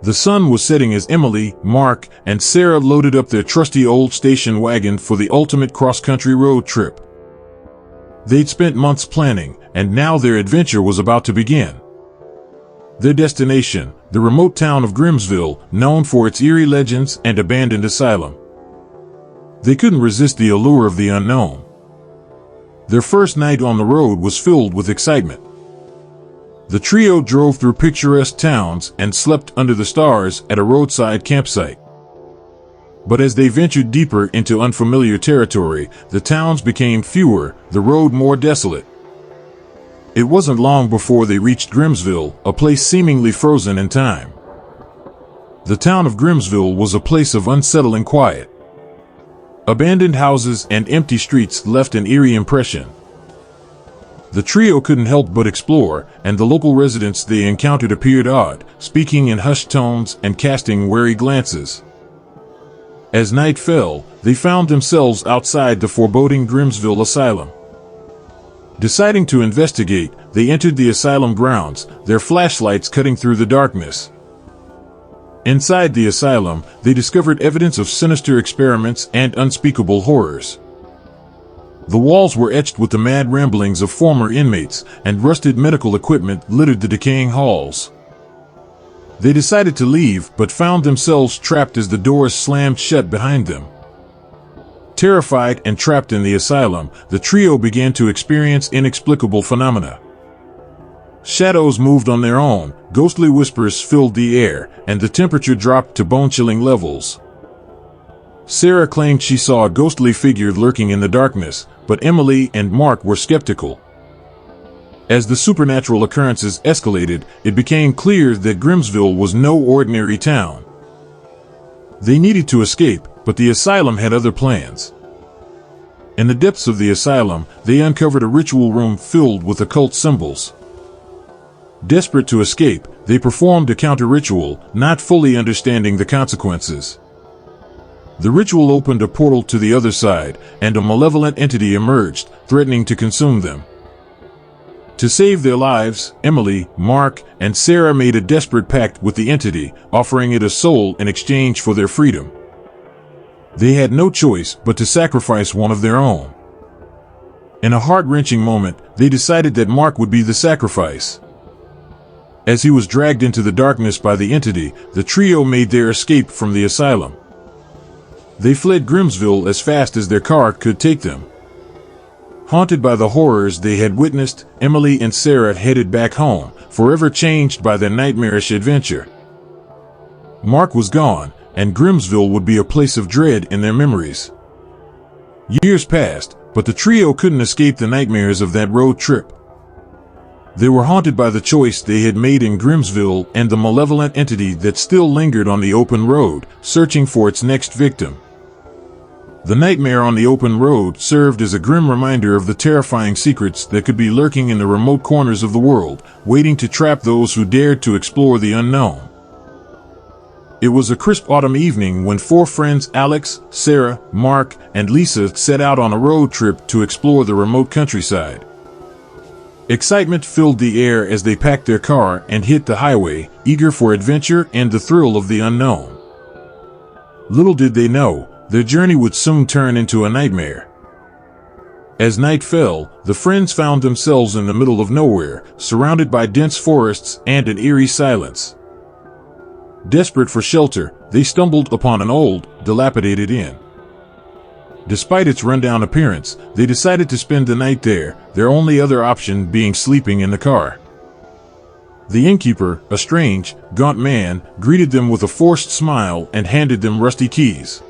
The sun was setting as Emily, Mark, and Sarah loaded up their trusty old station wagon for the ultimate cross-country road trip. They'd spent months planning, and now their adventure was about to begin. Their destination, the remote town of Grimsville, known for its eerie legends and abandoned asylum. They couldn't resist the allure of the unknown. Their first night on the road was filled with excitement. The trio drove through picturesque towns and slept under the stars at a roadside campsite. But as they ventured deeper into unfamiliar territory, the towns became fewer, the road more desolate. It wasn't long before they reached Grimsville, a place seemingly frozen in time. The town of Grimsville was a place of unsettling quiet. Abandoned houses and empty streets left an eerie impression. The trio couldn't help but explore, and the local residents they encountered appeared odd, speaking in hushed tones and casting wary glances. As night fell, they found themselves outside the foreboding Grimsville Asylum. Deciding to investigate, they entered the asylum grounds, their flashlights cutting through the darkness. Inside the asylum, they discovered evidence of sinister experiments and unspeakable horrors. The walls were etched with the mad ramblings of former inmates, and rusted medical equipment littered the decaying halls. They decided to leave, but found themselves trapped as the doors slammed shut behind them. Terrified and trapped in the asylum, the trio began to experience inexplicable phenomena. Shadows moved on their own, ghostly whispers filled the air, and the temperature dropped to bone-chilling levels. Sarah claimed she saw a ghostly figure lurking in the darkness, but Emily and Mark were skeptical. As the supernatural occurrences escalated, it became clear that Grimsville was no ordinary town. They needed to escape, but the asylum had other plans. In the depths of the asylum, they uncovered a ritual room filled with occult symbols. Desperate to escape, they performed a counter-ritual, not fully understanding the consequences. The ritual opened a portal to the other side, and a malevolent entity emerged, threatening to consume them. To save their lives, Emily, Mark, and Sarah made a desperate pact with the entity, offering it a soul in exchange for their freedom. They had no choice but to sacrifice one of their own. In a heart-wrenching moment, they decided that Mark would be the sacrifice. As he was dragged into the darkness by the entity, the trio made their escape from the asylum. They fled Grimsville as fast as their car could take them. Haunted by the horrors they had witnessed, Emily and Sarah headed back home, forever changed by their nightmarish adventure. Mark was gone, and Grimsville would be a place of dread in their memories. Years passed, but the trio couldn't escape the nightmares of that road trip. They were haunted by the choice they had made in Grimsville and the malevolent entity that still lingered on the open road, searching for its next victim. The nightmare on the open road served as a grim reminder of the terrifying secrets that could be lurking in the remote corners of the world, waiting to trap those who dared to explore the unknown. It was a crisp autumn evening when four friends Alex, Sarah, Mark, and Lisa set out on a road trip to explore the remote countryside. Excitement filled the air as they packed their car and hit the highway, eager for adventure and the thrill of the unknown. Little did they know, their journey would soon turn into a nightmare. As night fell, the friends found themselves in the middle of nowhere, surrounded by dense forests and an eerie silence. Desperate for shelter, they stumbled upon an old, dilapidated inn. Despite its rundown appearance, they decided to spend the night there, their only other option being sleeping in the car. The innkeeper, a strange, gaunt man, greeted them with a forced smile and handed them rusty keys.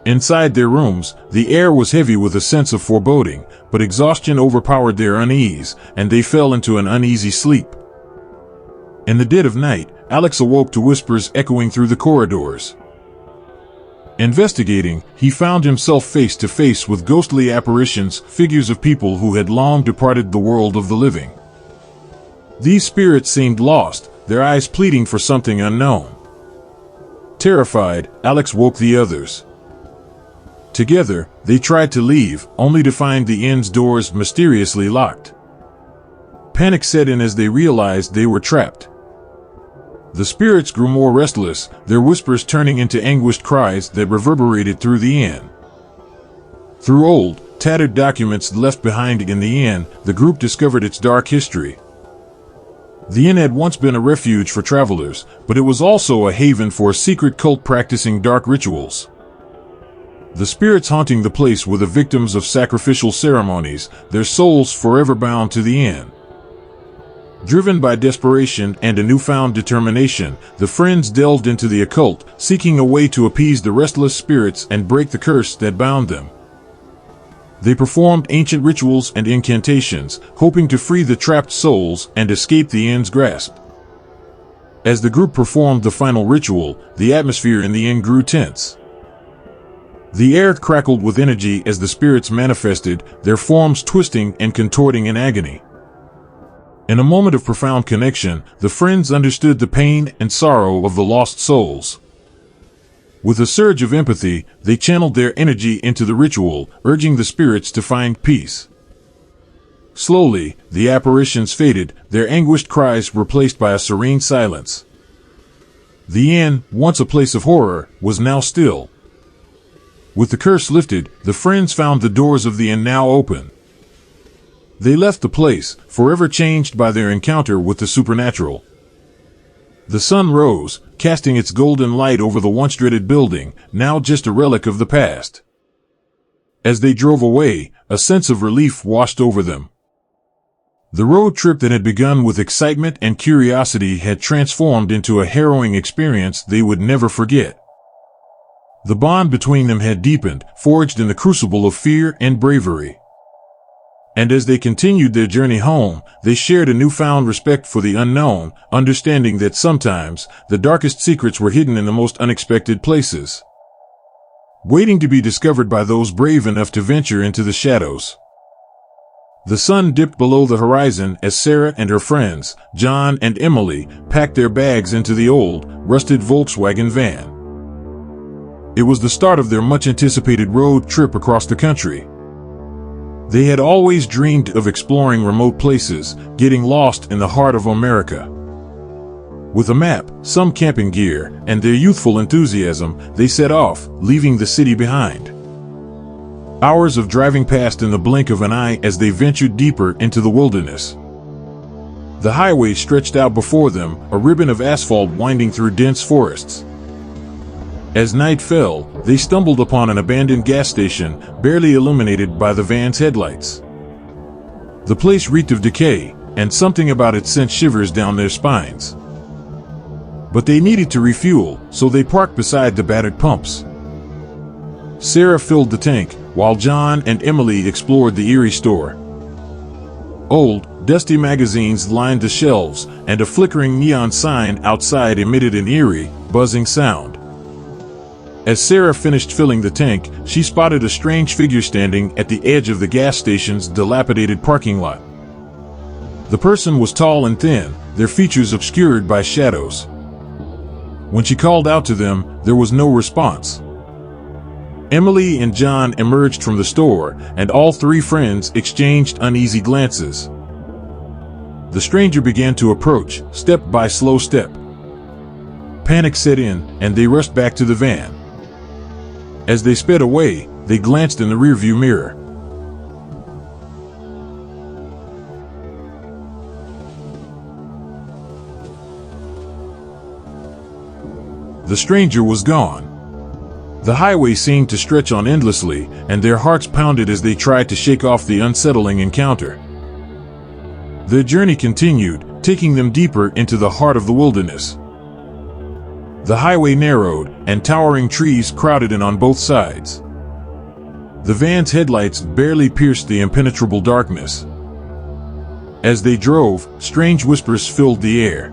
Inside their rooms, the air was heavy with a sense of foreboding, but exhaustion overpowered their unease, and they fell into an uneasy sleep. In the dead of night, Alex awoke to whispers echoing through the corridors. Investigating, he found himself face to face with ghostly apparitions, figures of people who had long departed the world of the living. These spirits seemed lost, their eyes pleading for something unknown. Terrified, Alex woke the others. Together, they tried to leave, only to find the inn's doors mysteriously locked. Panic set in as they realized they were trapped. The spirits grew more restless, their whispers turning into anguished cries that reverberated through the inn. Through old, tattered documents left behind in the inn, the group discovered its dark history. The inn had once been a refuge for travelers, but it was also a haven for a secret cult practicing dark rituals. The spirits haunting the place were the victims of sacrificial ceremonies, their souls forever bound to the inn. Driven by desperation and a newfound determination, the friends delved into the occult, seeking a way to appease the restless spirits and break the curse that bound them. They performed ancient rituals and incantations, hoping to free the trapped souls and escape the inn's grasp. As the group performed the final ritual, the atmosphere in the inn grew tense. The air crackled with energy as the spirits manifested, their forms twisting and contorting in agony. In a moment of profound connection, the friends understood the pain and sorrow of the lost souls. With a surge of empathy, they channeled their energy into the ritual, urging the spirits to find peace. Slowly, the apparitions faded, their anguished cries replaced by a serene silence. The inn, once a place of horror, was now still. With the curse lifted, the friends found the doors of the inn now open. They left the place, forever changed by their encounter with the supernatural. The sun rose, casting its golden light over the once dreaded building, now just a relic of the past. As they drove away, a sense of relief washed over them. The road trip that had begun with excitement and curiosity had transformed into a harrowing experience they would never forget. The bond between them had deepened, forged in the crucible of fear and bravery. And as they continued their journey home, they shared a newfound respect for the unknown, understanding that sometimes the darkest secrets were hidden in the most unexpected places, waiting to be discovered by those brave enough to venture into the shadows. The sun dipped below the horizon as Sarah and her friends, John and Emily, packed their bags into the old, rusted Volkswagen van. It was the start of their much-anticipated road trip across the country. They had always dreamed of exploring remote places, getting lost in the heart of America. With a map, some camping gear, and their youthful enthusiasm, they set off, leaving the city behind. Hours of driving passed in the blink of an eye as they ventured deeper into the wilderness. The highway stretched out before them, a ribbon of asphalt winding through dense forests. As night fell, they stumbled upon an abandoned gas station, barely illuminated by the van's headlights. The place reeked of decay, and something about it sent shivers down their spines. But they needed to refuel, so they parked beside the battered pumps. Sarah filled the tank, while John and Emily explored the Eerie store. Old, dusty magazines lined the shelves, and a flickering neon sign outside emitted an eerie, buzzing sound. As Sarah finished filling the tank, she spotted a strange figure standing at the edge of the gas station's dilapidated parking lot. The person was tall and thin, their features obscured by shadows. When she called out to them, there was no response. Emily and John emerged from the store, and all three friends exchanged uneasy glances. The stranger began to approach, step by slow step. Panic set in, and they rushed back to the van. As they sped away, they glanced in the rearview mirror. The stranger was gone. The highway seemed to stretch on endlessly, and their hearts pounded as they tried to shake off the unsettling encounter. Their journey continued, taking them deeper into the heart of the wilderness. The highway narrowed, and towering trees crowded in on both sides. The van's headlights barely pierced the impenetrable darkness. As they drove, strange whispers filled the air.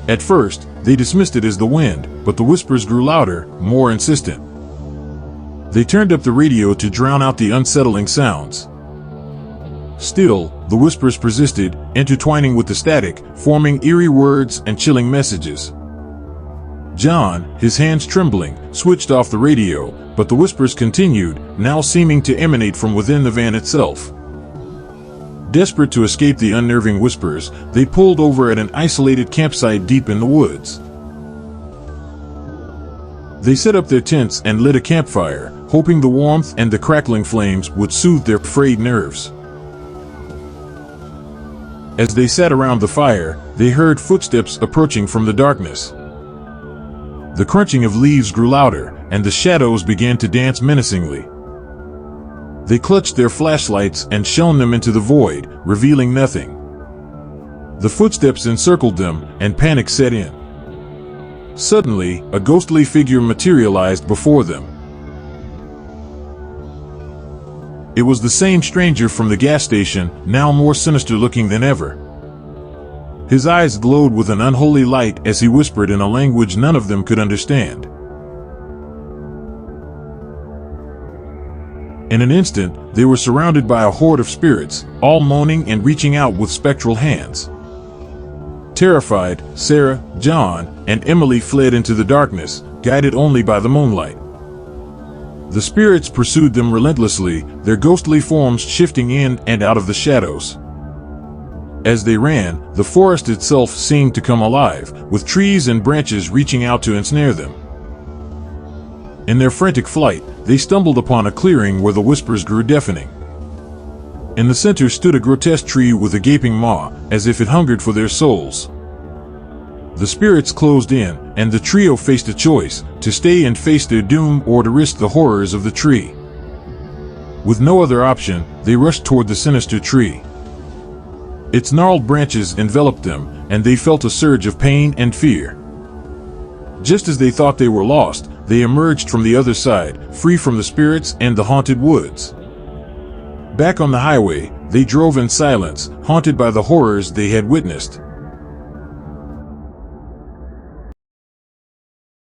At first, they dismissed it as the wind, but the whispers grew louder, more insistent. They turned up the radio to drown out the unsettling sounds. Still, the whispers persisted, intertwining with the static, forming eerie words and chilling messages. John, his hands trembling, switched off the radio, but the whispers continued, now seeming to emanate from within the van itself. Desperate to escape the unnerving whispers, they pulled over at an isolated campsite deep in the woods. They set up their tents and lit a campfire, hoping the warmth and the crackling flames would soothe their frayed nerves. As they sat around the fire, they heard footsteps approaching from the darkness. The crunching of leaves grew louder, and the shadows began to dance menacingly. They clutched their flashlights and shone them into the void, revealing nothing. The footsteps encircled them, and panic set in. Suddenly, a ghostly figure materialized before them. It was the same stranger from the gas station, now more sinister looking than ever. His eyes glowed with an unholy light as he whispered in a language none of them could understand. In an instant, they were surrounded by a horde of spirits, all moaning and reaching out with spectral hands. Terrified, Sarah, John, and Emily fled into the darkness, guided only by the moonlight. The spirits pursued them relentlessly, their ghostly forms shifting in and out of the shadows. As they ran, the forest itself seemed to come alive, with trees and branches reaching out to ensnare them. In their frantic flight, they stumbled upon a clearing where the whispers grew deafening. In the center stood a grotesque tree with a gaping maw, as if it hungered for their souls. The spirits closed in, and the trio faced a choice, to stay and face their doom or to risk the horrors of the tree. With no other option, they rushed toward the sinister tree. Its gnarled branches enveloped them, and they felt a surge of pain and fear. Just as they thought they were lost, they emerged from the other side, free from the spirits and the haunted woods. Back on the highway, they drove in silence, haunted by the horrors they had witnessed.